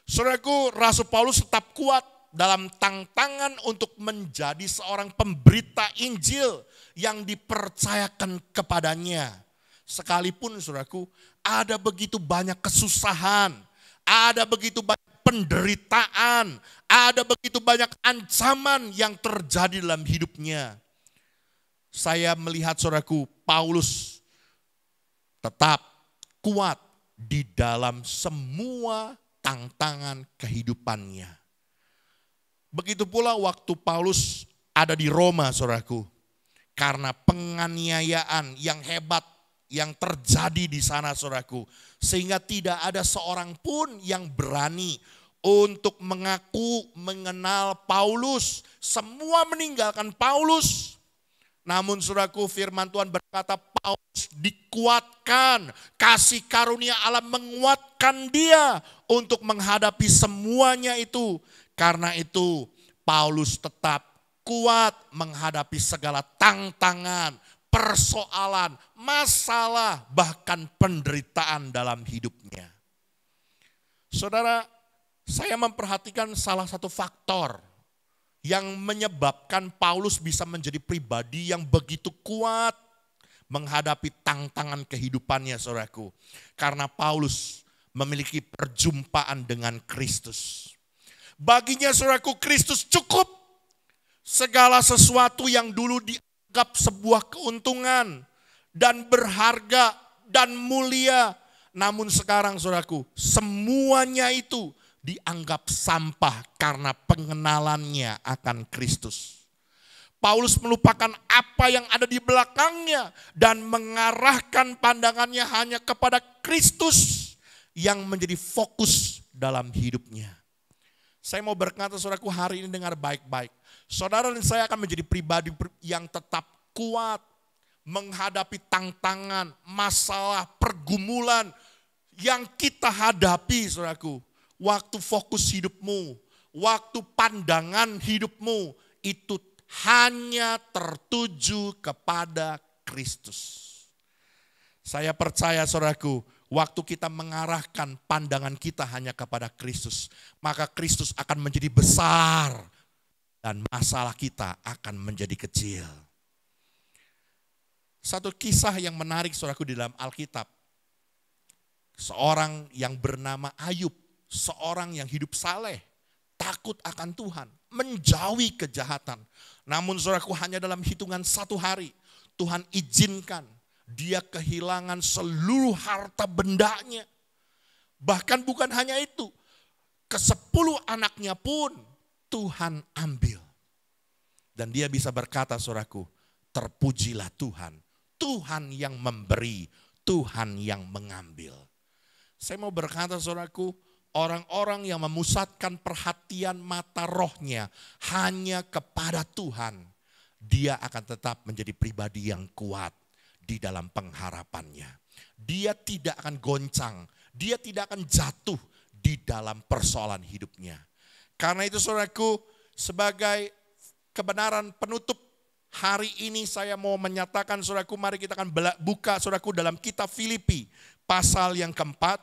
Saudaraku, Rasul Paulus tetap kuat dalam tantangan untuk menjadi seorang pemberita Injil yang dipercayakan kepadanya. Sekalipun saudaraku, ada begitu banyak kesusahan, ada begitu banyak penderitaan, Ada begitu banyak ancaman yang terjadi dalam hidupnya. Saya melihat saudaraku, Paulus tetap kuat di dalam semua tantangan kehidupannya. Begitu pula waktu Paulus ada di Roma, saudaraku. Karena penganiayaan yang hebat yang terjadi di sana, saudaraku. Sehingga tidak ada seorang pun yang berani untuk mengaku mengenal Paulus. Semua meninggalkan Paulus. Namun saudaraku, firman Tuhan berkata Paulus dikuatkan. Kasih karunia Allah menguatkan dia untuk menghadapi semuanya itu. Karena itu Paulus tetap kuat menghadapi segala tantangan, persoalan, masalah, bahkan penderitaan dalam hidupnya. Saudara, saya memperhatikan salah satu faktor yang menyebabkan Paulus bisa menjadi pribadi yang begitu kuat menghadapi tantangan kehidupannya, saudaraku. Karena Paulus memiliki perjumpaan dengan Kristus. Baginya, saudaraku, Kristus cukup. Segala sesuatu yang dulu dianggap sebuah keuntungan dan berharga dan mulia. Namun sekarang, saudaraku, semuanya itu dianggap sampah karena pengenalannya akan Kristus. Paulus melupakan apa yang ada di belakangnya dan mengarahkan pandangannya hanya kepada Kristus yang menjadi fokus dalam hidupnya. Saya mau berkata, saudaraku, hari ini dengar baik-baik. Saudara dan saya akan menjadi pribadi yang tetap kuat menghadapi tantangan, masalah, pergumulan yang kita hadapi, saudaraku. Waktu fokus hidupmu, waktu pandangan hidupmu itu hanya tertuju kepada Kristus. Saya percaya, saudaraku, waktu kita mengarahkan pandangan kita hanya kepada Kristus, maka Kristus akan menjadi besar. Dan masalah kita akan menjadi kecil. Satu kisah yang menarik, saudaraku, di dalam Alkitab. Seorang yang bernama Ayub. Seorang yang hidup saleh. Takut akan Tuhan. Menjauhi kejahatan. Namun, saudaraku, hanya dalam hitungan 1 hari. Tuhan izinkan dia kehilangan seluruh harta bendanya. Bahkan bukan hanya itu. Ke-10 anaknya pun Tuhan ambil. Dan dia bisa berkata, saudaraku, terpujilah Tuhan. Tuhan yang memberi, Tuhan yang mengambil. Saya mau berkata, saudaraku, orang-orang yang memusatkan perhatian mata rohnya hanya kepada Tuhan, dia akan tetap menjadi pribadi yang kuat di dalam pengharapannya. Dia tidak akan goncang, dia tidak akan jatuh di dalam persoalan hidupnya. Karena itu, saudaraku, sebagai kebenaran penutup hari ini saya mau menyatakan, saudaraku, mari kita akan buka, saudaraku, dalam kitab Filipi pasal yang keempat.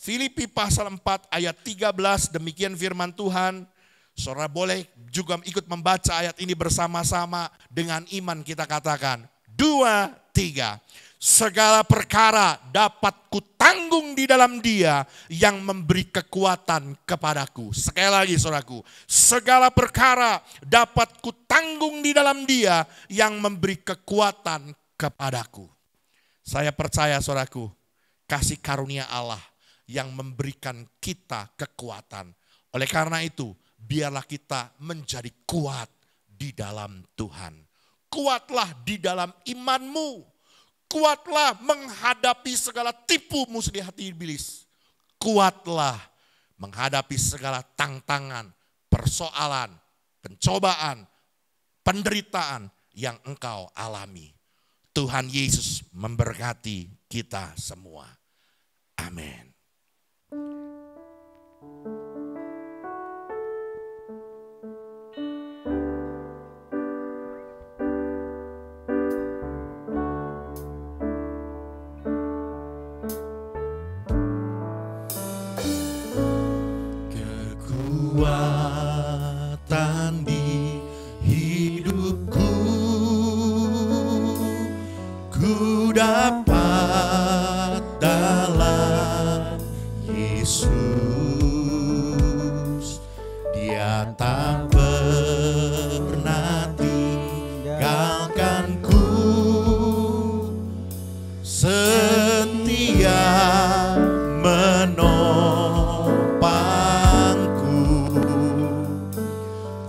Filipi pasal 4 ayat 13, demikian firman Tuhan. Saudara boleh juga ikut membaca ayat ini bersama-sama dengan iman kita katakan. 2, 3. Segala perkara dapat kutanggung di dalam Dia yang memberi kekuatan kepadaku. Sekali lagi, saudaraku. Segala perkara dapat kutanggung di dalam Dia yang memberi kekuatan kepadaku. Saya percaya, saudaraku, kasih karunia Allah yang memberikan kita kekuatan. Oleh karena itu, biarlah kita menjadi kuat di dalam Tuhan. Kuatlah di dalam imanmu. Kuatlah menghadapi segala tipu muslihat iblis. Kuatlah menghadapi segala tantangan, persoalan, pencobaan, penderitaan yang engkau alami. Tuhan Yesus memberkati kita semua. Amin. Kekuatan di hidupku, ku dapat dalam Yesus. Dia tak pernah tinggalkanku, setia menopangku,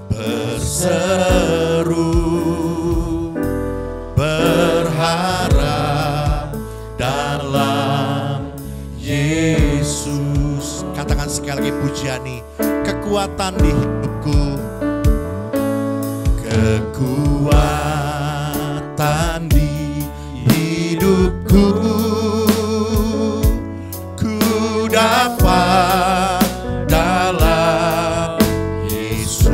berseru berharap dalam Yesus. Katakan sekali lagi pujiani, kekuatan di hidupku, kekuatan di hidupku, ku dapat dalam Yesus.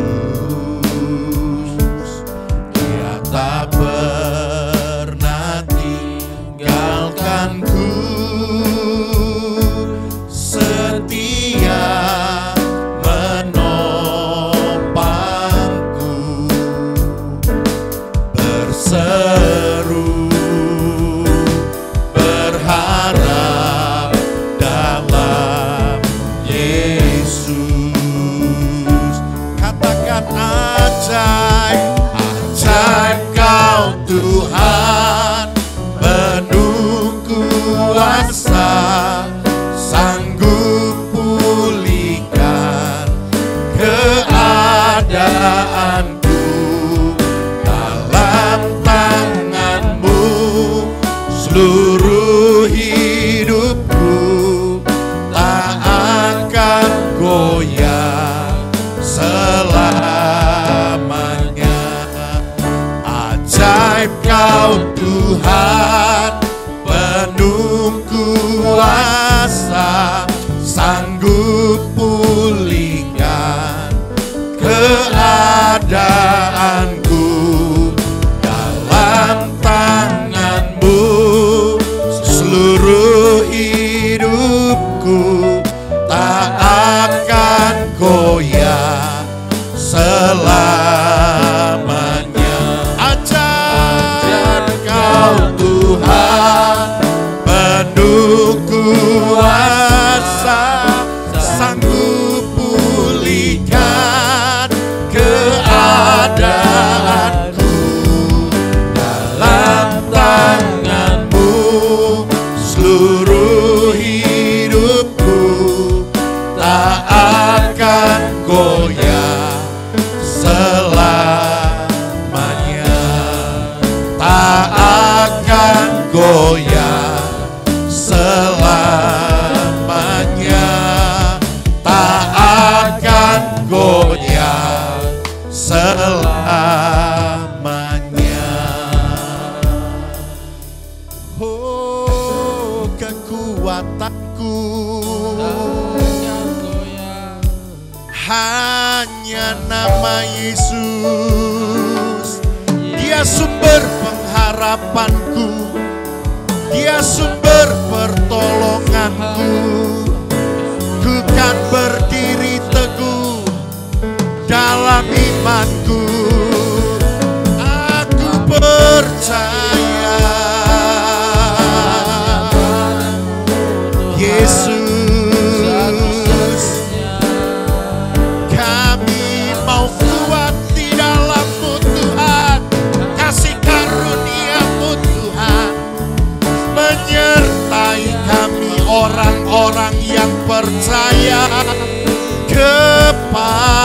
Dia tak pernah tinggalkanku, setia menopangku, berseru berharap dalam Yesus. Katakan ajaib, ajaib Kau Tuhan, penuh kuasa, sanggup pulihkan keadaanku, dalam tangan-Mu seluruh hidupku tak akan goyah selamanya. Ajaib Kau Tuhan, penuh kuasa, sanggup pulihkan keadaanku, dalam tangan-Mu seluruh hidupku tak akan goyah selamanya. Ajaib Kau Tuhan, penuh kuasa, sanggup pulihkan keadaanku, dalam tangan-Mu seluruh hidupku tak akan goyah selamanya, tak akan goyah selamanya, tak akan goyah selamanya. Oh, kekuatanku hanya nama Yesus. Dia sumber pengharapanku, Dia sumber pertolonganku. Ku kan berdiri teguh dalam imanku. Aku percaya Yesus, kami mau kuat di dalam-Mu Tuhan. Kasih karunia-Mu Tuhan menyertai kami, orang-orang yang percaya kepadamu.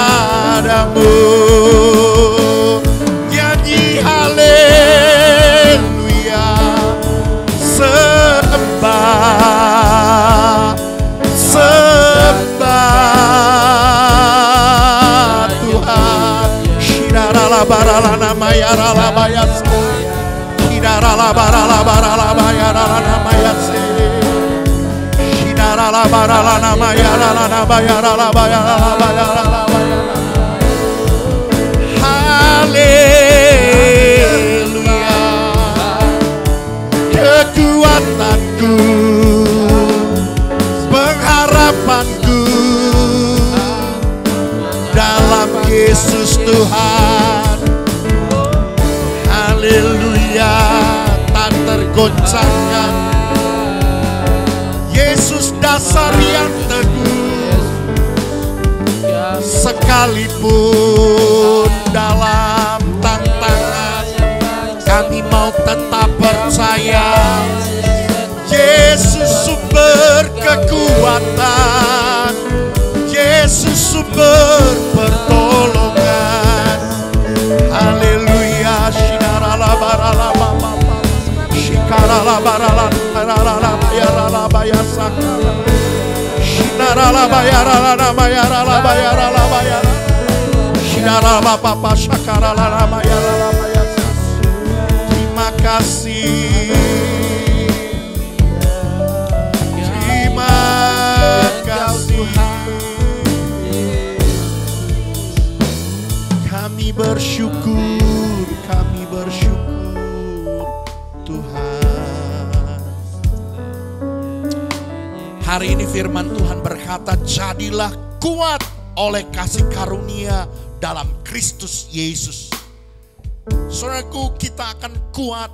Nyanyi haleluya, sembah, sembah Tuhan. Shirala barala namaya rala bayas, shirala barala namaya se, shirala barala namaya rala bayara. Haleluya, kekuatanku, pengharapanku dalam Yesus Tuhan. Haleluya, tak tergoncangkan. Yesus dasar yang teguh, Sekalipun dalam tantangan, kami mau tetap percaya. Yesus sumber kekuatan, Yesus sumber pertolongan. Haleluya. Terima kasih. Terima kasih. Kami bersyukur, kami bersyukur Tuhan. Hari ini firman Tuhan berkata, jadilah kuat oleh kasih karunia dalam Kristus Yesus. Saudaraku, kita akan kuat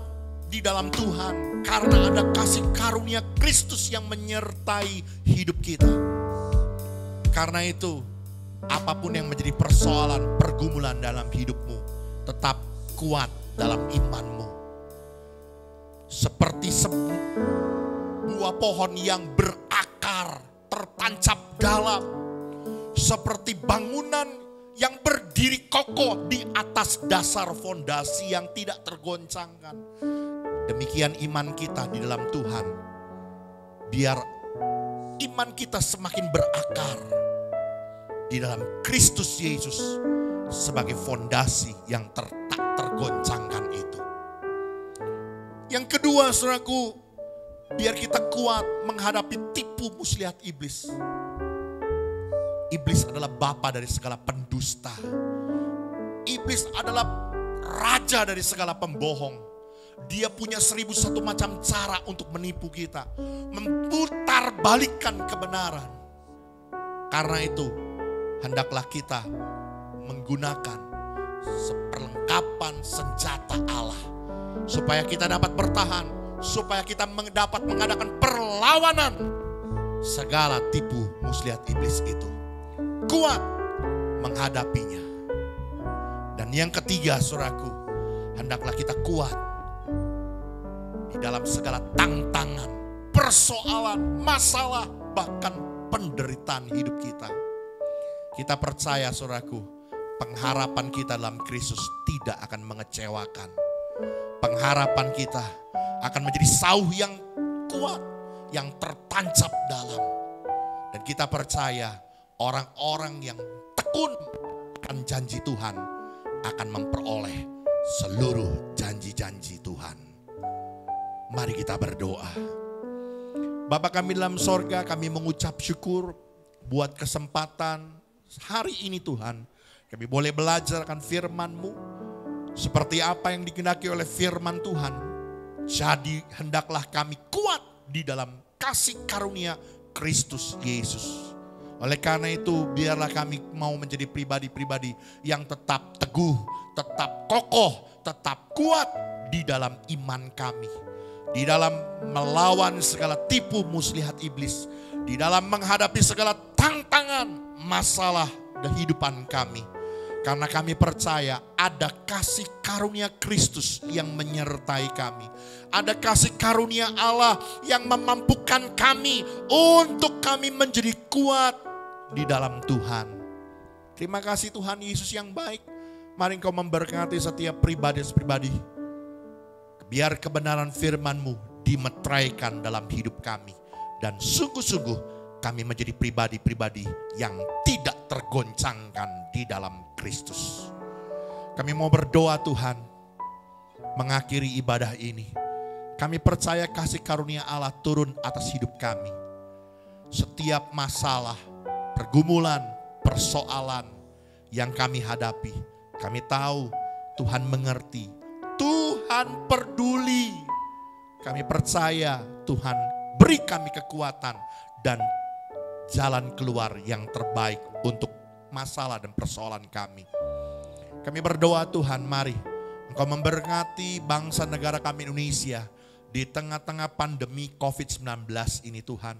di dalam Tuhan karena ada kasih karunia Kristus yang menyertai hidup kita. Karena itu, apapun yang menjadi persoalan, pergumulan dalam hidupmu, tetap kuat dalam imanmu. Seperti sebuah pohon yang berakar, tertancap dalam. Seperti bangunan yang berdiri kokoh di atas dasar fondasi yang tidak tergoncangkan. Demikian iman kita di dalam Tuhan. Biar iman kita semakin berakar di dalam Kristus Yesus sebagai fondasi yang tak tergoncangkan itu. Yang kedua, saudaraku, biar kita kuat menghadapi tipu muslihat iblis. Iblis adalah bapa dari segala pendusta. Iblis adalah raja dari segala pembohong. Dia punya 1001 macam cara untuk menipu kita, memutarbalikkan kebenaran. Karena itu, hendaklah kita menggunakan seperlengkapan senjata Allah supaya kita dapat bertahan, supaya kita dapat mengadakan perlawanan segala tipu muslihat iblis itu. Kuat menghadapinya. Dan yang ketiga, saudaraku, hendaklah kita kuat di dalam segala tantangan, persoalan, masalah, bahkan penderitaan hidup kita. Kita percaya, saudaraku, pengharapan kita dalam Kristus tidak akan mengecewakan. Pengharapan kita akan menjadi sauh yang kuat, yang tertancap dalam. Dan kita percaya orang-orang yang tekun akan janji Tuhan akan memperoleh seluruh janji-janji Tuhan. Mari kita berdoa. Bapa kami dalam sorga, kami mengucap syukur buat kesempatan hari ini Tuhan. Kami boleh belajar akan firman-Mu. Seperti apa yang dikehendaki oleh firman Tuhan. Jadi hendaklah kami kuat di dalam kasih karunia Kristus Yesus. Oleh karena itu, biarlah kami mau menjadi pribadi-pribadi yang tetap teguh, tetap kokoh, tetap kuat di dalam iman kami. Di dalam melawan segala tipu muslihat iblis. Di dalam menghadapi segala tantangan, masalah kehidupan kami. Karena kami percaya ada kasih karunia Kristus yang menyertai kami. Ada kasih karunia Allah yang memampukan kami untuk kami menjadi kuat di dalam Tuhan. Terima kasih Tuhan Yesus yang baik. Mari Engkau memberkati setiap pribadi. Biar kebenaran firman-Mu dimeteraikan dalam hidup kami. Dan sungguh-sungguh kami menjadi pribadi-pribadi yang tidak tergoncangkan di dalam Kristus. Kami mau berdoa Tuhan, mengakhiri ibadah ini. Kami percaya kasih karunia Allah turun atas hidup kami. Setiap masalah, pergumulan, persoalan yang kami hadapi, kami tahu Tuhan mengerti, Tuhan peduli. Kami percaya Tuhan beri kami kekuatan dan jalan keluar yang terbaik untuk masalah dan persoalan kami. Kami berdoa Tuhan, mari Engkau memberkati bangsa negara kami Indonesia di tengah-tengah pandemi COVID-19 ini Tuhan.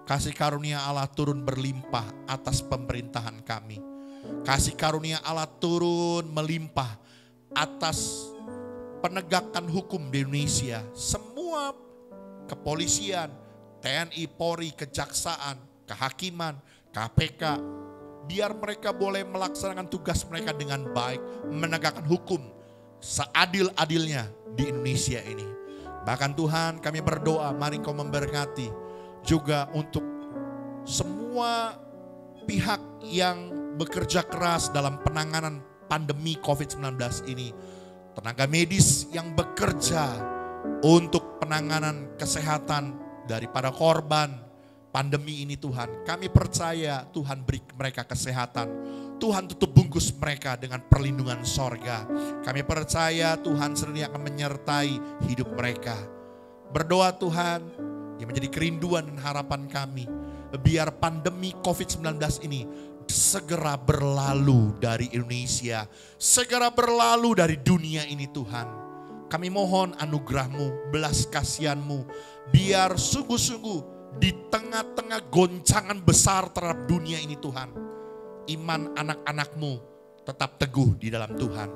Kasih karunia Allah turun berlimpah atas pemerintahan kami. Kasih karunia Allah turun melimpah atas penegakan hukum di Indonesia. Semua kepolisian, TNI, Polri, kejaksaan, kehakiman, KPK, biar mereka boleh melaksanakan tugas mereka dengan baik, menegakkan hukum seadil-adilnya di Indonesia ini. Bahkan Tuhan, kami berdoa, mari Engkau memberkati juga untuk semua pihak yang bekerja keras dalam penanganan pandemi COVID-19 ini. Tenaga medis yang bekerja untuk penanganan kesehatan daripada korban pandemi ini Tuhan. Kami percaya Tuhan beri mereka kesehatan. Tuhan tutup bungkus mereka dengan perlindungan sorga. Kami percaya Tuhan sendiri akan menyertai hidup mereka. Berdoa Tuhan yang menjadi kerinduan dan harapan kami. Biar pandemi COVID-19 ini segera berlalu dari Indonesia. Segera berlalu dari dunia ini Tuhan. Kami mohon anugerah-Mu, belas kasihan-Mu. Biar sungguh-sungguh di tengah-tengah goncangan besar terhadap dunia ini Tuhan. Iman anak-anak-Mu tetap teguh di dalam Tuhan.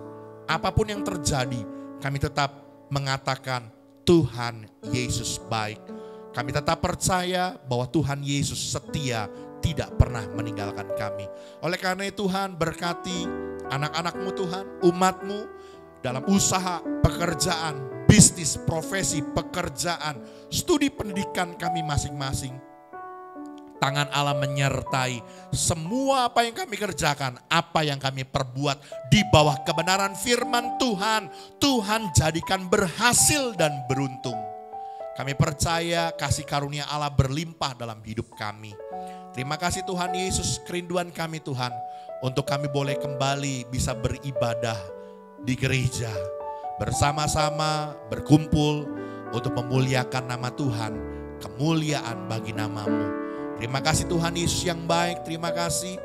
Apapun yang terjadi, kami tetap mengatakan Tuhan Yesus baik. Kami tetap percaya bahwa Tuhan Yesus setia, tidak pernah meninggalkan kami. Oleh karena itu Tuhan berkati anak-anak-Mu Tuhan, umat-Mu dalam usaha, pekerjaan, bisnis, profesi, pekerjaan, studi pendidikan kami masing-masing. Tangan Allah menyertai semua apa yang kami kerjakan, apa yang kami perbuat di bawah kebenaran firman Tuhan. Tuhan jadikan berhasil dan beruntung. Kami percaya kasih karunia Allah berlimpah dalam hidup kami. Terima kasih Tuhan Yesus, kerinduan kami Tuhan, untuk kami boleh kembali bisa beribadah di gereja. Bersama-sama berkumpul untuk memuliakan nama Tuhan, kemuliaan bagi nama-Mu. Terima kasih Tuhan Yesus yang baik, terima kasih.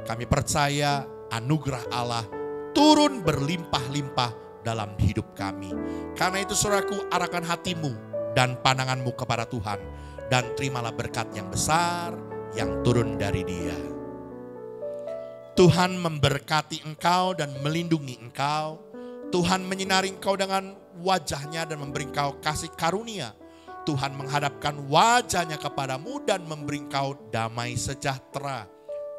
Kami percaya anugerah Allah turun berlimpah-limpah dalam hidup kami. Karena itu saudaraku, arahkan hatimu dan pandanganmu kepada Tuhan. Dan terimalah berkat yang besar yang turun dari Dia. Tuhan memberkati engkau dan melindungi engkau. Tuhan menyinari engkau dengan wajahnya dan memberi engkau kasih karunia. Tuhan menghadapkan wajahnya kepadamu dan memberi engkau damai sejahtera.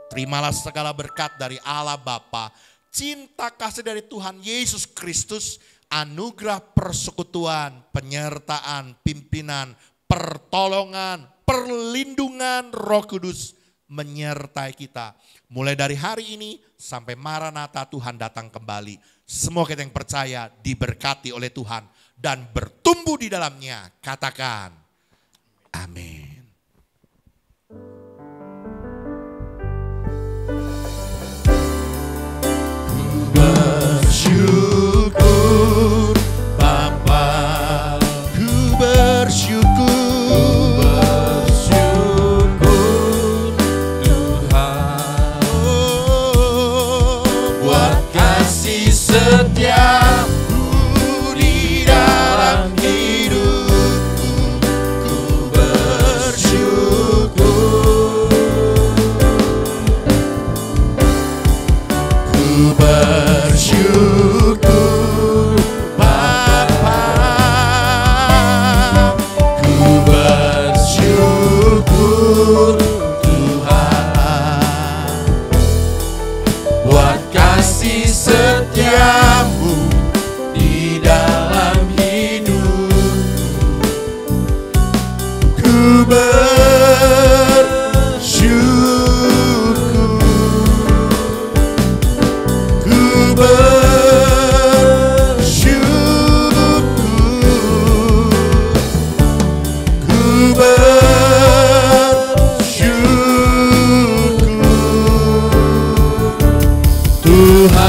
Terimalah segala berkat dari Allah Bapa, cinta kasih dari Tuhan Yesus Kristus, anugerah persekutuan, penyertaan, pimpinan, pertolongan, perlindungan Roh Kudus menyertai kita. Mulai dari hari ini sampai Maranatha Tuhan datang kembali. Semua kita yang percaya diberkati oleh Tuhan dan bertumbuh di dalamnya. Katakan amin. Bersyukur Bapa, ku bersyukur Tuhan, buat kasih setiamu di dalam hidupku. Ku bersyukur, ku bersyukur Bapa, ku bersyukur Tuhan, buat kasih setiamu di dalam hidupku. Ku bersyukur, ku bersyukur, ku bersyukur Tuhan.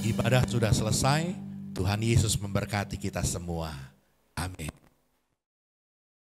Ibadah sudah selesai. Tuhan Yesus memberkati kita semua. Amin.